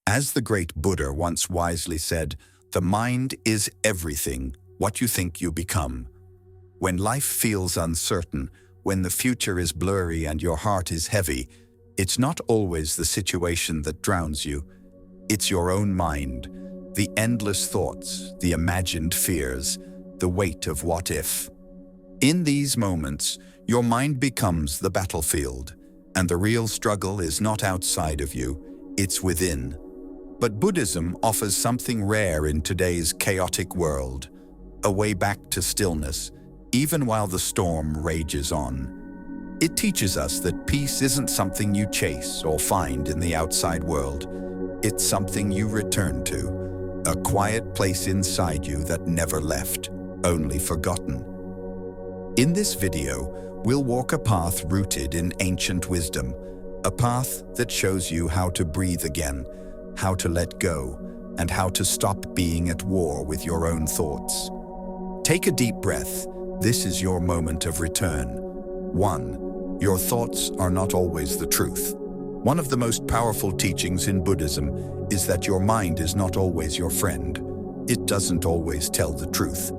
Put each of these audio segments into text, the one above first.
As the great Buddha once wisely said, the mind is everything, what you think you become. When life feels uncertain, when the future is blurry and your heart is heavy, it's not always the situation that drowns you. It's your own mind, the endless thoughts, the imagined fears, the weight of what if. In these moments, your mind becomes the battlefield, and the real struggle is not outside of you, it's within. But Buddhism offers something rare in today's chaotic world, a way back to stillness, even while the storm rages on. It teaches us that peace isn't something you chase or find in the outside world. It's something you return to, a quiet place inside you that never left, only forgotten. In this video, we'll walk a path rooted in ancient wisdom, a path that shows you how to breathe again, how to let go, and how to stop being at war with your own thoughts. Take a deep breath. This is your moment of return. 1. Your thoughts are not always the truth. One of the most powerful teachings in Buddhism is that your mind is not always your friend. It doesn't always tell the truth.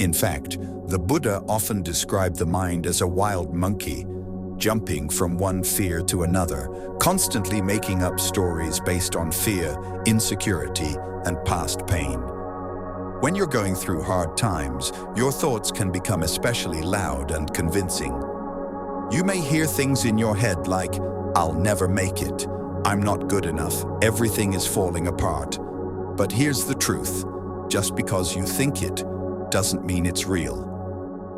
In fact, the Buddha often described the mind as a wild monkey, jumping from one fear to another, constantly making up stories based on fear, insecurity, and past pain. When you're going through hard times, your thoughts can become especially loud and convincing. You may hear things in your head like, "I'll never make it," "I'm not good enough," "Everything is falling apart." But here's the truth. Just because you think it doesn't mean it's real.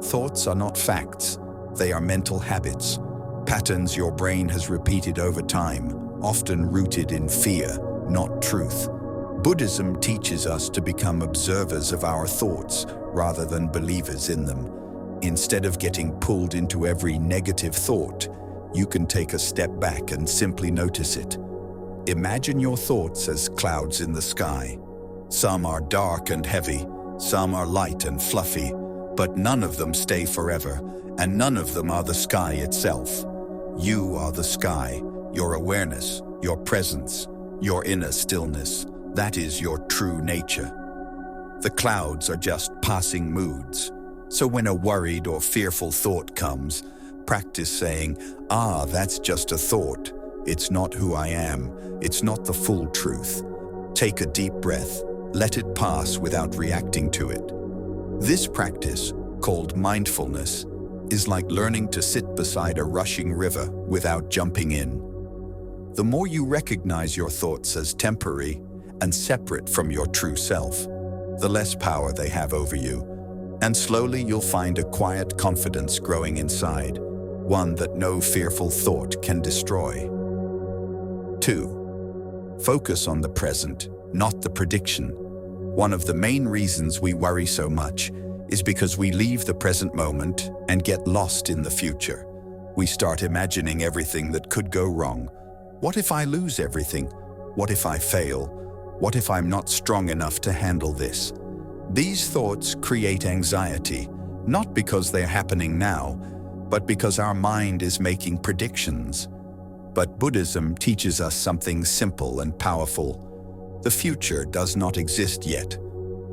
Thoughts are not facts. They are mental habits, patterns your brain has repeated over time, often rooted in fear, not truth. Buddhism teaches us to become observers of our thoughts rather than believers in them. Instead of getting pulled into every negative thought, you can take a step back and simply notice it. Imagine your thoughts as clouds in the sky. Some are dark and heavy, some are light and fluffy, but none of them stay forever, and none of them are the sky itself. You are the sky, your awareness, your presence, your inner stillness. That is your true nature. The clouds are just passing moods. So when a worried or fearful thought comes, practice saying, that's just a thought. It's not who I am. It's not the full truth. Take a deep breath. Let it pass without reacting to it. This practice, called mindfulness, is like learning to sit beside a rushing river without jumping in. The more you recognize your thoughts as temporary and separate from your true self, the less power they have over you. And slowly you'll find a quiet confidence growing inside, one that no fearful thought can destroy. 2. Focus on the present, not the prediction. One of the main reasons we worry so much is because we leave the present moment and get lost in the future. We start imagining everything that could go wrong. What if I lose everything? What if I fail? What if I'm not strong enough to handle this? These thoughts create anxiety, not because they're happening now, but because our mind is making predictions. But Buddhism teaches us something simple and powerful. The future does not exist yet.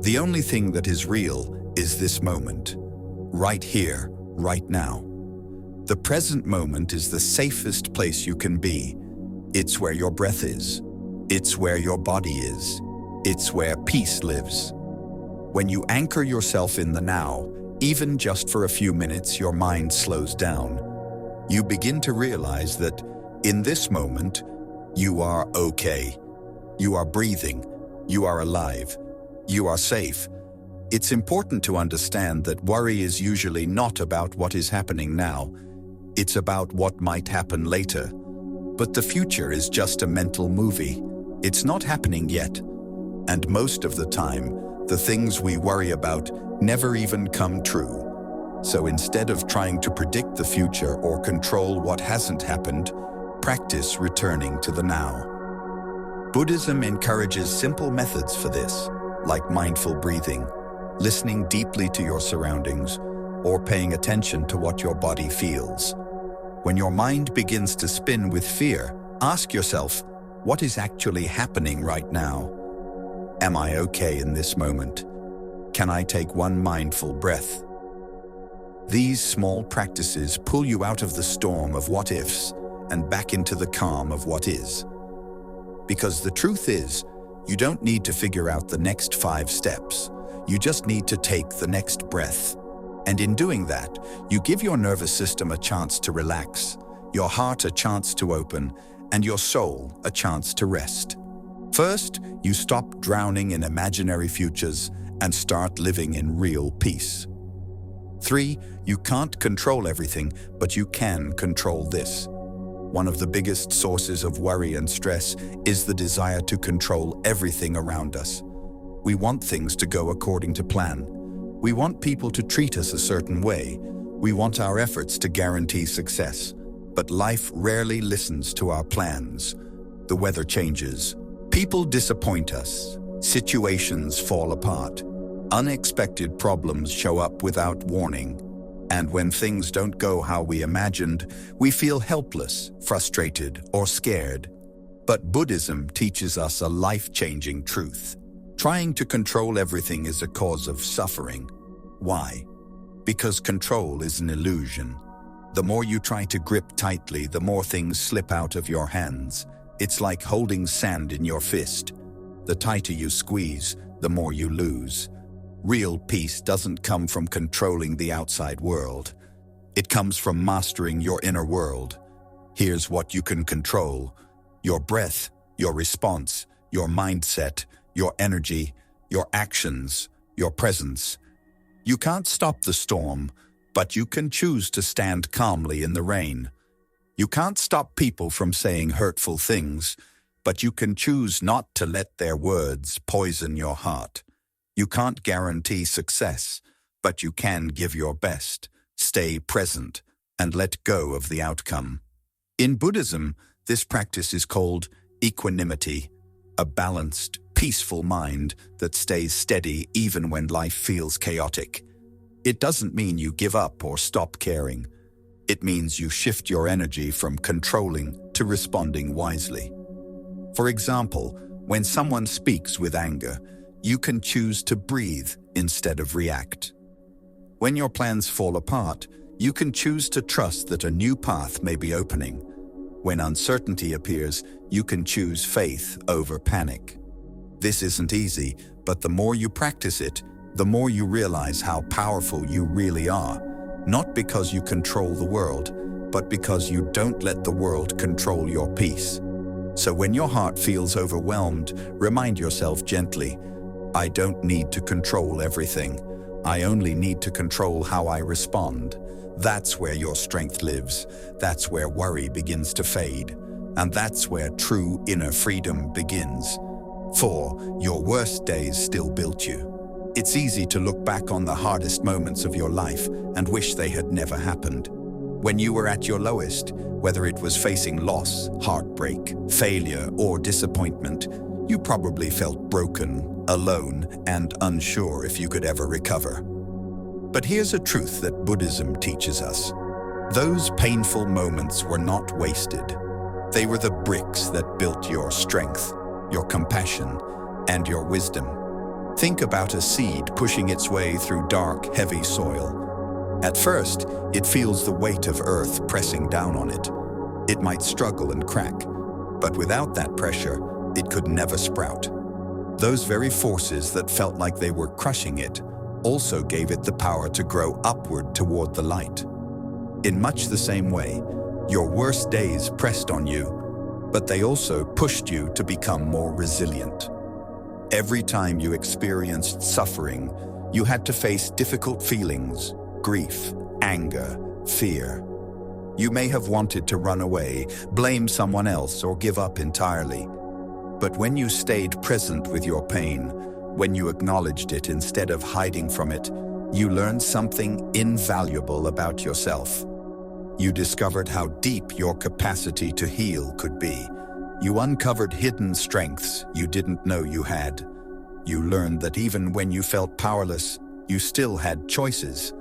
The only thing that is real is this moment, right here, right now. The present moment is the safest place you can be. It's where your breath is. It's where your body is. It's where peace lives. When you anchor yourself in the now, even just for a few minutes, your mind slows down. You begin to realize that in this moment, you are okay. You are breathing. You are alive. You are safe. It's important to understand that worry is usually not about what is happening now. It's about what might happen later. But the future is just a mental movie. It's not happening yet. And most of the time, the things we worry about never even come true. So instead of trying to predict the future or control what hasn't happened, practice returning to the now. Buddhism encourages simple methods for this, like mindful breathing, listening deeply to your surroundings, or paying attention to what your body feels. When your mind begins to spin with fear, ask yourself, What is actually happening right now? Am I okay in this moment? Can I take one mindful breath? These small practices pull you out of the storm of what-ifs and back into the calm of what is. Because the truth is, you don't need to figure out the next 5 steps. You just need to take the next breath. And in doing that, you give your nervous system a chance to relax, your heart a chance to open, and your soul a chance to rest. First, you stop drowning in imaginary futures and start living in real peace. 3, you can't control everything, but you can control this. One of the biggest sources of worry and stress is the desire to control everything around us. We want things to go according to plan. We want people to treat us a certain way. We want our efforts to guarantee success. But life rarely listens to our plans. The weather changes. People disappoint us. Situations fall apart. Unexpected problems show up without warning. And when things don't go how we imagined, we feel helpless, frustrated, or scared. But Buddhism teaches us a life-changing truth. Trying to control everything is a cause of suffering. Why? Because control is an illusion. The more you try to grip tightly, the more things slip out of your hands. It's like holding sand in your fist. The tighter you squeeze, the more you lose. Real peace doesn't come from controlling the outside world. It comes from mastering your inner world. Here's what you can control: your breath, your response, your mindset, your energy, your actions, your presence. You can't stop the storm, but you can choose to stand calmly in the rain. You can't stop people from saying hurtful things, but you can choose not to let their words poison your heart. You can't guarantee success, but you can give your best, stay present, and let go of the outcome. In Buddhism, this practice is called equanimity, a balanced, peaceful mind that stays steady even when life feels chaotic. It doesn't mean you give up or stop caring. It means you shift your energy from controlling to responding wisely. For example, when someone speaks with anger, you can choose to breathe instead of react. When your plans fall apart, you can choose to trust that a new path may be opening. When uncertainty appears, you can choose faith over panic. This isn't easy, but the more you practice it, the more you realize how powerful you really are. Not because you control the world, but because you don't let the world control your peace. So when your heart feels overwhelmed, remind yourself gently, I don't need to control everything. I only need to control how I respond. That's where your strength lives. That's where worry begins to fade. And that's where true inner freedom begins. For your worst days still built you. It's easy to look back on the hardest moments of your life and wish they had never happened. When you were at your lowest, whether it was facing loss, heartbreak, failure, or disappointment, you probably felt broken, alone, and unsure if you could ever recover. But here's a truth that Buddhism teaches us. Those painful moments were not wasted. They were the bricks that built your strength, your compassion, and your wisdom. Think about a seed pushing its way through dark, heavy soil. At first, it feels the weight of earth pressing down on it. It might struggle and crack, but without that pressure, it could never sprout. Those very forces that felt like they were crushing it also gave it the power to grow upward toward the light. In much the same way, your worst days pressed on you, but they also pushed you to become more resilient. Every time you experienced suffering, you had to face difficult feelings, grief, anger, fear. You may have wanted to run away, blame someone else, or give up entirely. But when you stayed present with your pain, when you acknowledged it instead of hiding from it, you learned something invaluable about yourself. You discovered how deep your capacity to heal could be. You uncovered hidden strengths you didn't know you had. You learned that even when you felt powerless, you still had choices.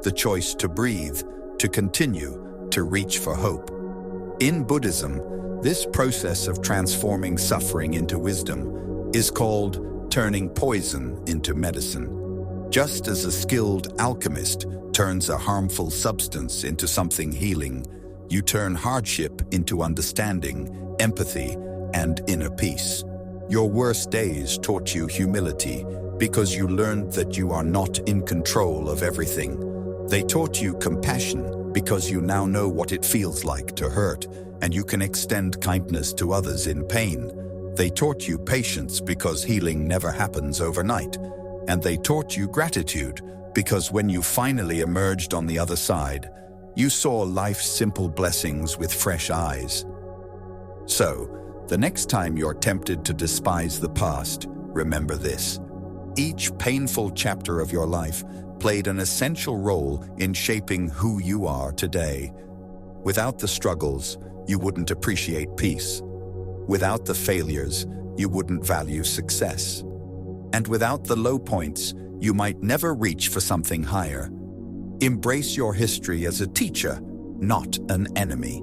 The choice to breathe, to continue, to reach for hope. In Buddhism, This process of transforming suffering into wisdom is called turning poison into medicine. Just as a skilled alchemist turns a harmful substance into something healing, you turn hardship into understanding, empathy, and inner peace. Your worst days taught you humility because you learned that you are not in control of everything. They taught you compassion because you now know what it feels like to hurt, and you can extend kindness to others in pain. They taught you patience because healing never happens overnight. And they taught you gratitude because when you finally emerged on the other side, you saw life's simple blessings with fresh eyes. So, the next time you're tempted to despise the past, remember this. Each painful chapter of your life played an essential role in shaping who you are today. Without the struggles, you wouldn't appreciate peace. Without the failures, you wouldn't value success. And without the low points, you might never reach for something higher. Embrace your history as a teacher, not an enemy.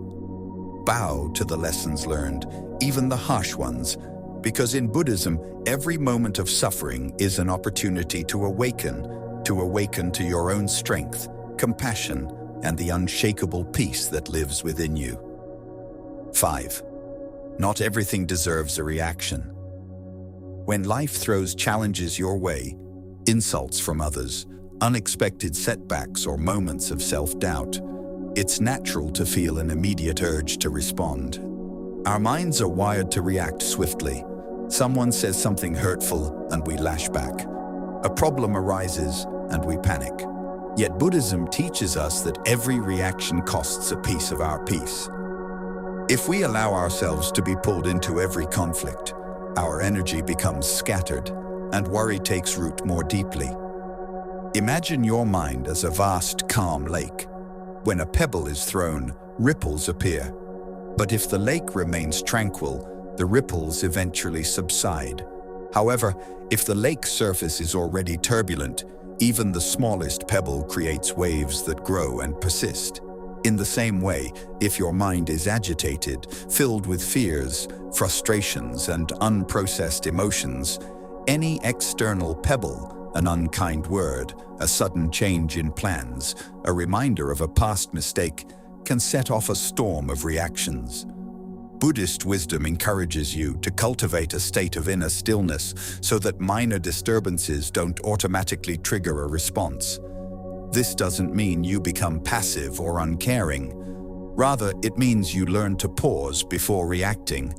Bow to the lessons learned, even the harsh ones, because in Buddhism, every moment of suffering is an opportunity to awaken to your own strength, compassion, and the unshakable peace that lives within you. 5. Not everything deserves a reaction. When life throws challenges your way, insults from others, unexpected setbacks, or moments of self-doubt, it's natural to feel an immediate urge to respond. Our minds are wired to react swiftly. Someone says something hurtful, and we lash back. A problem arises, and we panic. Yet Buddhism teaches us that every reaction costs a piece of our peace. If we allow ourselves to be pulled into every conflict, our energy becomes scattered, and worry takes root more deeply. Imagine your mind as a vast, calm lake. When a pebble is thrown, ripples appear. But if the lake remains tranquil, the ripples eventually subside. However, if the lake's surface is already turbulent, even the smallest pebble creates waves that grow and persist. In the same way, if your mind is agitated, filled with fears, frustrations, and unprocessed emotions, any external pebble, an unkind word, a sudden change in plans, a reminder of a past mistake, can set off a storm of reactions. Buddhist wisdom encourages you to cultivate a state of inner stillness so that minor disturbances don't automatically trigger a response. This doesn't mean you become passive or uncaring. Rather, it means you learn to pause before reacting.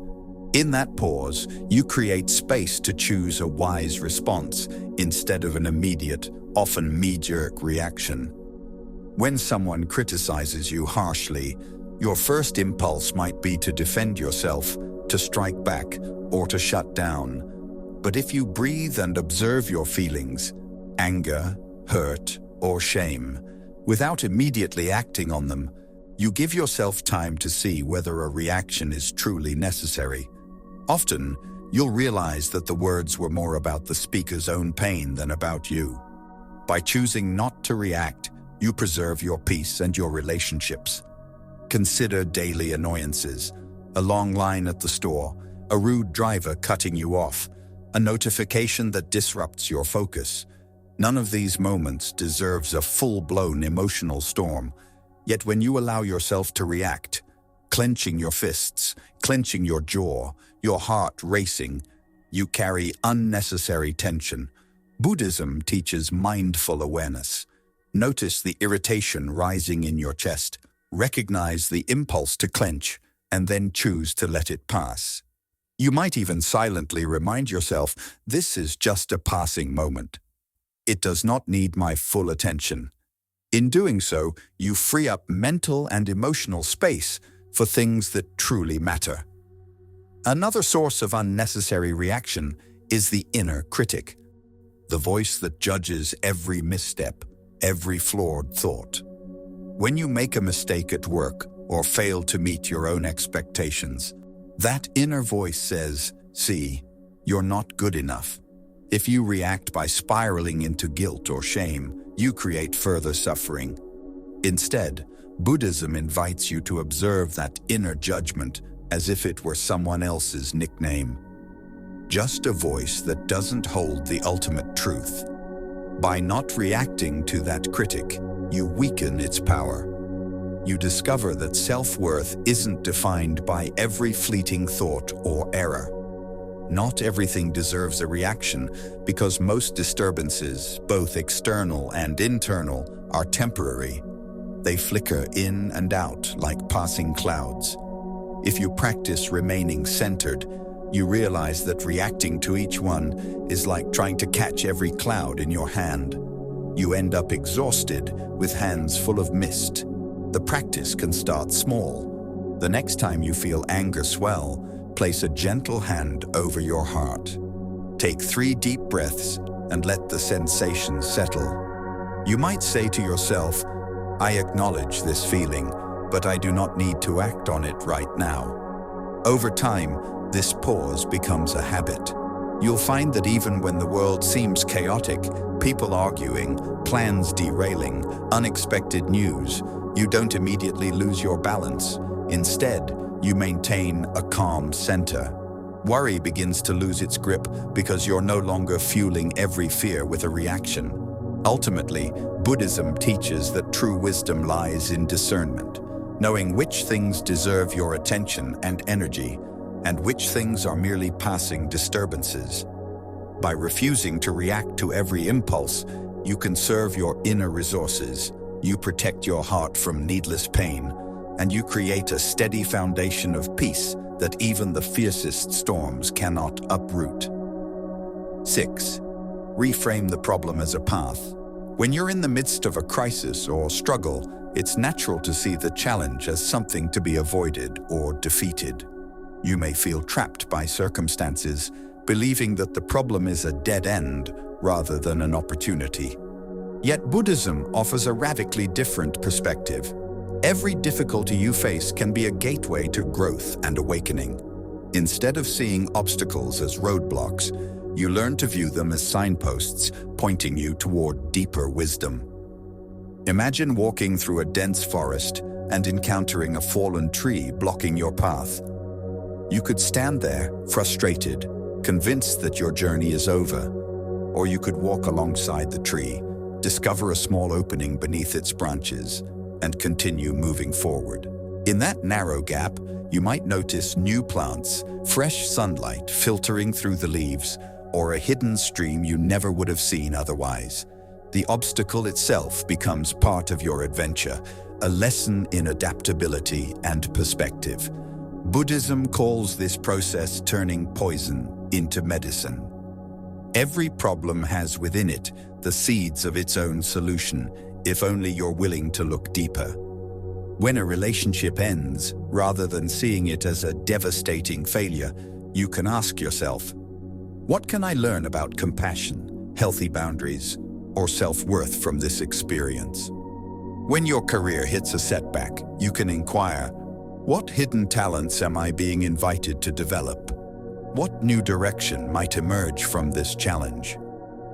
In that pause, you create space to choose a wise response instead of an immediate, often knee-jerk reaction. When someone criticizes you harshly, your first impulse might be to defend yourself, to strike back, or to shut down. But if you breathe and observe your feelings, anger, hurt, or shame, without immediately acting on them, you give yourself time to see whether a reaction is truly necessary. Often, you'll realize that the words were more about the speaker's own pain than about you. By choosing not to react, you preserve your peace and your relationships. Consider daily annoyances: a long line at the store, a rude driver cutting you off, a notification that disrupts your focus. None of these moments deserves a full-blown emotional storm. Yet when you allow yourself to react, clenching your fists, clenching your jaw, your heart racing, you carry unnecessary tension. Buddhism teaches mindful awareness. Notice the irritation rising in your chest. Recognize the impulse to clench, and then choose to let it pass. You might even silently remind yourself, this is just a passing moment. It does not need my full attention. In doing so, you free up mental and emotional space for things that truly matter. Another source of unnecessary reaction is the inner critic, the voice that judges every misstep, every flawed thought. When you make a mistake at work or fail to meet your own expectations, that inner voice says, "See, you're not good enough." If you react by spiraling into guilt or shame, you create further suffering. Instead, Buddhism invites you to observe that inner judgment, as if it were someone else's nickname. Just a voice that doesn't hold the ultimate truth. By not reacting to that critic, you weaken its power. You discover that self-worth isn't defined by every fleeting thought or error. Not everything deserves a reaction, because most disturbances, both external and internal, are temporary. They flicker in and out like passing clouds. If you practice remaining centered, you realize that reacting to each one is like trying to catch every cloud in your hand. You end up exhausted, with hands full of mist. The practice can start small. The next time you feel anger swell, place a gentle hand over your heart. Take 3 deep breaths and let the sensation settle. You might say to yourself, "I acknowledge this feeling, but I do not need to act on it right now." Over time, this pause becomes a habit. You'll find that even when the world seems chaotic, people arguing, plans derailing, unexpected news, you don't immediately lose your balance. Instead, you maintain a calm center. Worry begins to lose its grip because you're no longer fueling every fear with a reaction. Ultimately, Buddhism teaches that true wisdom lies in discernment, knowing which things deserve your attention and energy, and which things are merely passing disturbances. By refusing to react to every impulse, you conserve your inner resources, you protect your heart from needless pain, and you create a steady foundation of peace that even the fiercest storms cannot uproot. 6. Reframe the problem as a path. When you're in the midst of a crisis or struggle, it's natural to see the challenge as something to be avoided or defeated. You may feel trapped by circumstances, believing that the problem is a dead end rather than an opportunity. Yet Buddhism offers a radically different perspective. Every difficulty you face can be a gateway to growth and awakening. Instead of seeing obstacles as roadblocks, you learn to view them as signposts pointing you toward deeper wisdom. Imagine walking through a dense forest and encountering a fallen tree blocking your path. You could stand there, frustrated, convinced that your journey is over. Or you could walk alongside the tree, discover a small opening beneath its branches, and continue moving forward. In that narrow gap, you might notice new plants, fresh sunlight filtering through the leaves, or a hidden stream you never would have seen otherwise. The obstacle itself becomes part of your adventure, a lesson in adaptability and perspective. Buddhism calls this process turning poison into medicine. Every problem has within it the seeds of its own solution, if only you're willing to look deeper. When a relationship ends, rather than seeing it as a devastating failure, you can ask yourself, what can I learn about compassion, healthy boundaries, or self-worth from this experience? When your career hits a setback, you can inquire, what hidden talents am I being invited to develop? What new direction might emerge from this challenge?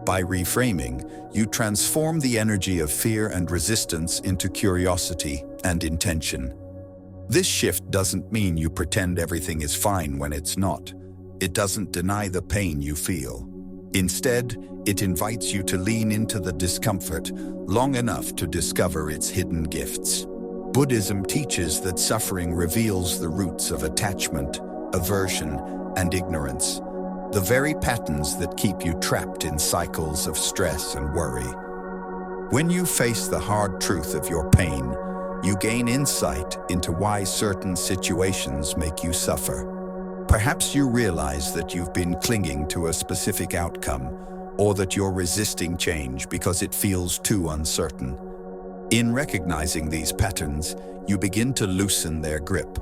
By reframing, you transform the energy of fear and resistance into curiosity and intention. This shift doesn't mean you pretend everything is fine when it's not. It doesn't deny the pain you feel. Instead, it invites you to lean into the discomfort long enough to discover its hidden gifts. Buddhism teaches that suffering reveals the roots of attachment, aversion, and ignorance, the very patterns that keep you trapped in cycles of stress and worry. When you face the hard truth of your pain, you gain insight into why certain situations make you suffer. Perhaps you realize that you've been clinging to a specific outcome, or that you're resisting change because it feels too uncertain. In recognizing these patterns, you begin to loosen their grip.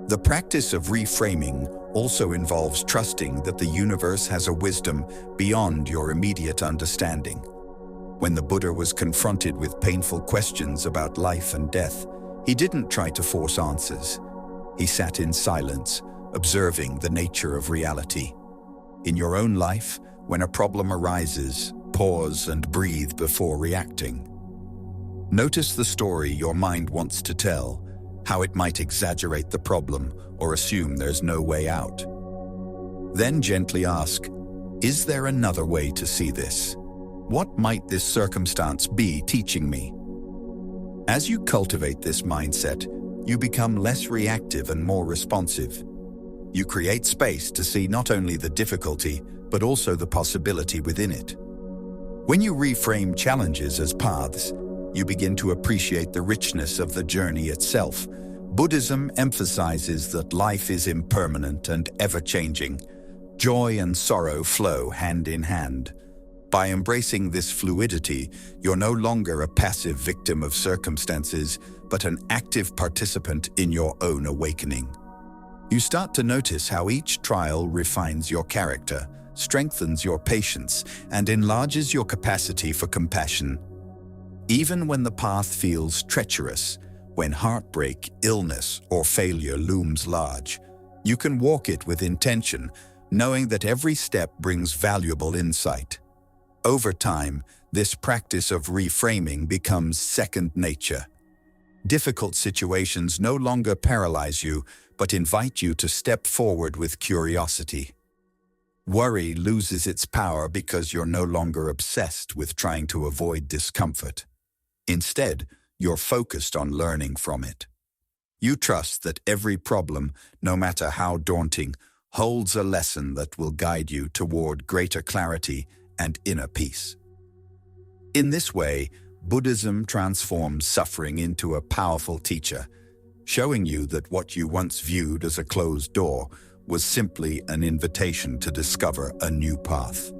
The practice of reframing also involves trusting that the universe has a wisdom beyond your immediate understanding. When the Buddha was confronted with painful questions about life and death, he didn't try to force answers. He sat in silence, observing the nature of reality. In your own life, when a problem arises, pause and breathe before reacting. Notice the story your mind wants to tell, how it might exaggerate the problem or assume there's no way out. Then gently ask, is there another way to see this? What might this circumstance be teaching me? As you cultivate this mindset, you become less reactive and more responsive. You create space to see not only the difficulty, but also the possibility within it. When you reframe challenges as paths, you begin to appreciate the richness of the journey itself. Buddhism emphasizes that life is impermanent and ever-changing. Joy and sorrow flow hand in hand. By embracing this fluidity, you're no longer a passive victim of circumstances, but an active participant in your own awakening. You start to notice how each trial refines your character, strengthens your patience, and enlarges your capacity for compassion. Even when the path feels treacherous, when heartbreak, illness, or failure looms large, you can walk it with intention, knowing that every step brings valuable insight. Over time, this practice of reframing becomes second nature. Difficult situations no longer paralyze you, but invite you to step forward with curiosity. Worry loses its power because you're no longer obsessed with trying to avoid discomfort. Instead, you're focused on learning from it. You trust that every problem, no matter how daunting, holds a lesson that will guide you toward greater clarity and inner peace. In this way, Buddhism transforms suffering into a powerful teacher, showing you that what you once viewed as a closed door was simply an invitation to discover a new path.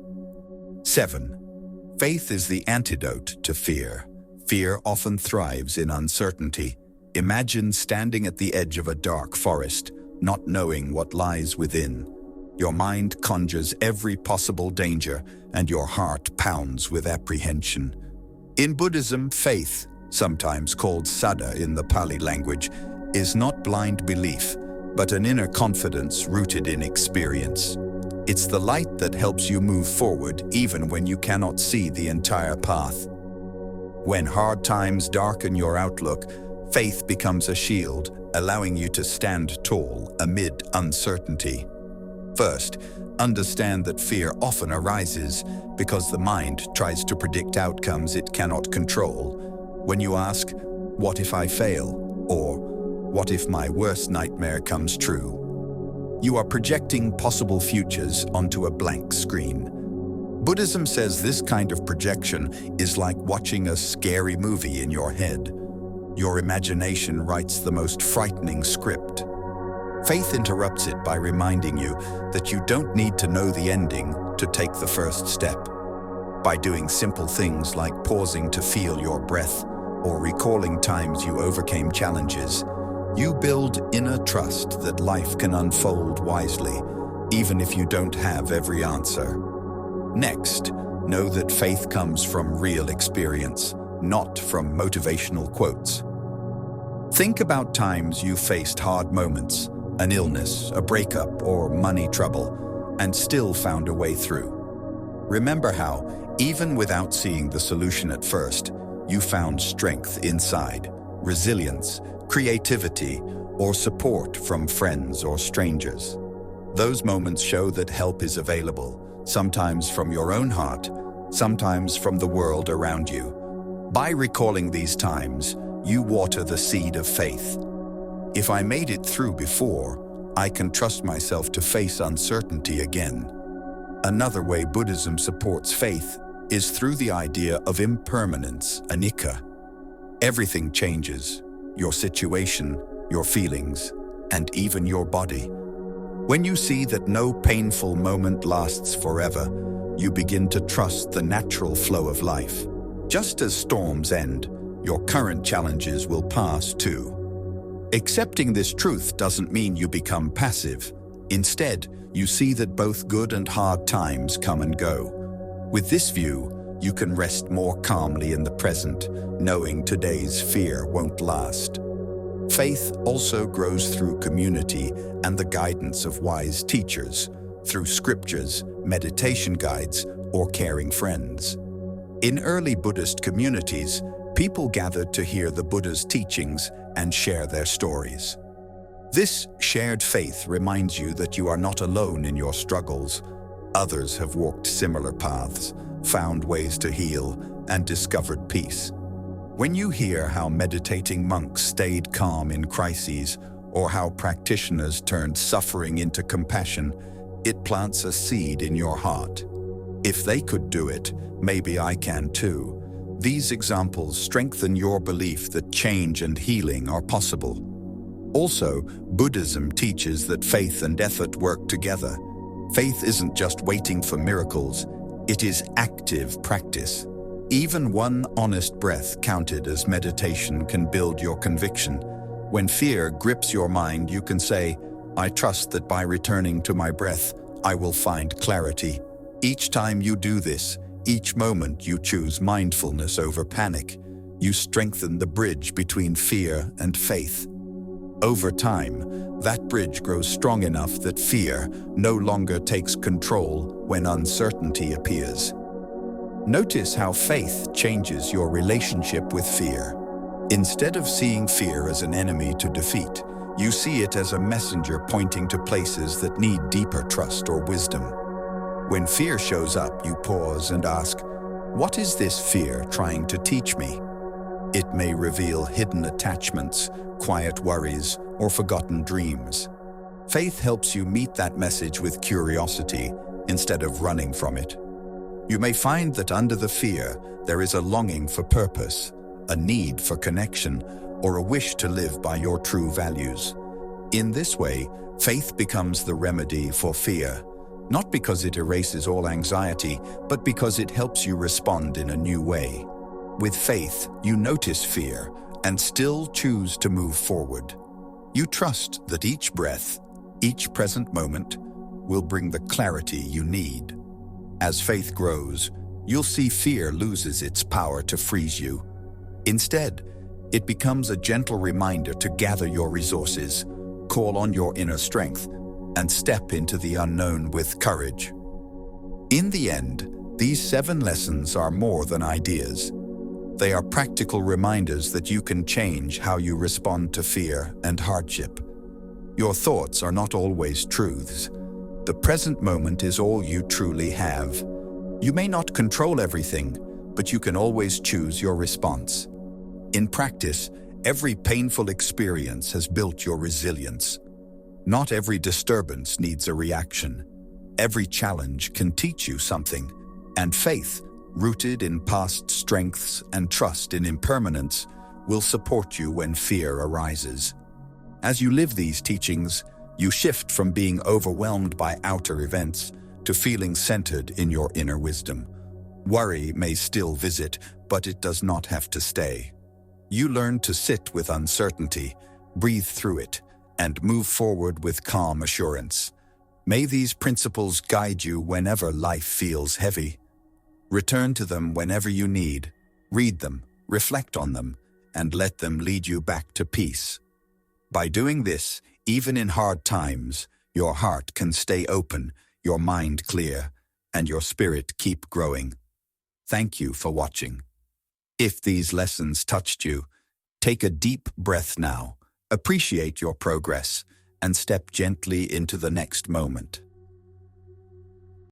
7. Faith is the antidote to fear. Fear often thrives in uncertainty. Imagine standing at the edge of a dark forest, not knowing what lies within. Your mind conjures every possible danger, and your heart pounds with apprehension. In Buddhism, faith, sometimes called saddha in the Pali language, is not blind belief, but an inner confidence rooted in experience. It's the light that helps you move forward even when you cannot see the entire path. When hard times darken your outlook, faith becomes a shield, allowing you to stand tall amid uncertainty. First, understand that fear often arises because the mind tries to predict outcomes it cannot control. When you ask, "What if I fail?" or "What if my worst nightmare comes true?" you are projecting possible futures onto a blank screen. Buddhism says this kind of projection is like watching a scary movie in your head. Your imagination writes the most frightening script. Faith interrupts it by reminding you that you don't need to know the ending to take the first step. By doing simple things like pausing to feel your breath or recalling times you overcame challenges, you build inner trust that life can unfold wisely, even if you don't have every answer. Next, know that faith comes from real experience, not from motivational quotes. Think about times you faced hard moments, an illness, a breakup, or money trouble, and still found a way through. Remember how, even without seeing the solution at first, you found strength inside, resilience, creativity, or support from friends or strangers. Those moments show that help is available, sometimes from your own heart, sometimes from the world around you. By recalling these times, you water the seed of faith. If I made it through before, I can trust myself to face uncertainty again. Another way Buddhism supports faith is through the idea of impermanence, anicca. Everything changes, your situation, your feelings, and even your body. When you see that no painful moment lasts forever, you begin to trust the natural flow of life. Just as storms end, your current challenges will pass too. Accepting this truth doesn't mean you become passive. Instead, you see that both good and hard times come and go. With this view, you can rest more calmly in the present, knowing today's fear won't last. Faith also grows through community and the guidance of wise teachers, through scriptures, meditation guides, or caring friends. In early Buddhist communities, People gathered to hear the Buddha's teachings and share their stories. This shared faith reminds you that you are not alone in your struggles. Others have walked similar paths, found ways to heal, and discovered peace. When you hear how meditating monks stayed calm in crises, or how practitioners turned suffering into compassion, it plants a seed in your heart. If they could do it, maybe I can too. These examples strengthen your belief that change and healing are possible. Also, Buddhism teaches that faith and effort work together. Faith isn't just waiting for miracles, it is active practice. Even one honest breath counted as meditation can build your conviction. When fear grips your mind, you can say, "I trust that by returning to my breath, I will find clarity." Each time you do this, each moment you choose mindfulness over panic, you strengthen the bridge between fear and faith. Over time, that bridge grows strong enough that fear no longer takes control when uncertainty appears. Notice how faith changes your relationship with fear. Instead of seeing fear as an enemy to defeat, you see it as a messenger pointing to places that need deeper trust or wisdom. When fear shows up, you pause and ask, "What is this fear trying to teach me?" It may reveal hidden attachments, quiet worries, or forgotten dreams. Faith helps you meet that message with curiosity instead of running from it. You may find that under the fear, there is a longing for purpose, a need for connection, or a wish to live by your true values. In this way, faith becomes the remedy for fear, not because it erases all anxiety, but because it helps you respond in a new way. With faith, you notice fear and still choose to move forward. You trust that each breath, each present moment, will bring the clarity you need. As faith grows, you'll see fear loses its power to freeze you. Instead, it becomes a gentle reminder to gather your resources, call on your inner strength, and step into the unknown with courage. In the end, these 7 lessons are more than ideas. They are practical reminders that you can change how you respond to fear and hardship. Your thoughts are not always truths. The present moment is all you truly have. You may not control everything, but you can always choose your response. In practice, every painful experience has built your resilience. Not every disturbance needs a reaction. Every challenge can teach you something, and faith, rooted in past strengths and trust in impermanence, will support you when fear arises. As you live these teachings, you shift from being overwhelmed by outer events to feeling centered in your inner wisdom. Worry may still visit, but it does not have to stay. You learn to sit with uncertainty, breathe through it, and move forward with calm assurance. May these principles guide you whenever life feels heavy. Return to them whenever you need. Read them, reflect on them, and let them lead you back to peace. By doing this, even in hard times, your heart can stay open, your mind clear, and your spirit keep growing. Thank you for watching. If these lessons touched you, take a deep breath now, appreciate your progress, and step gently into the next moment.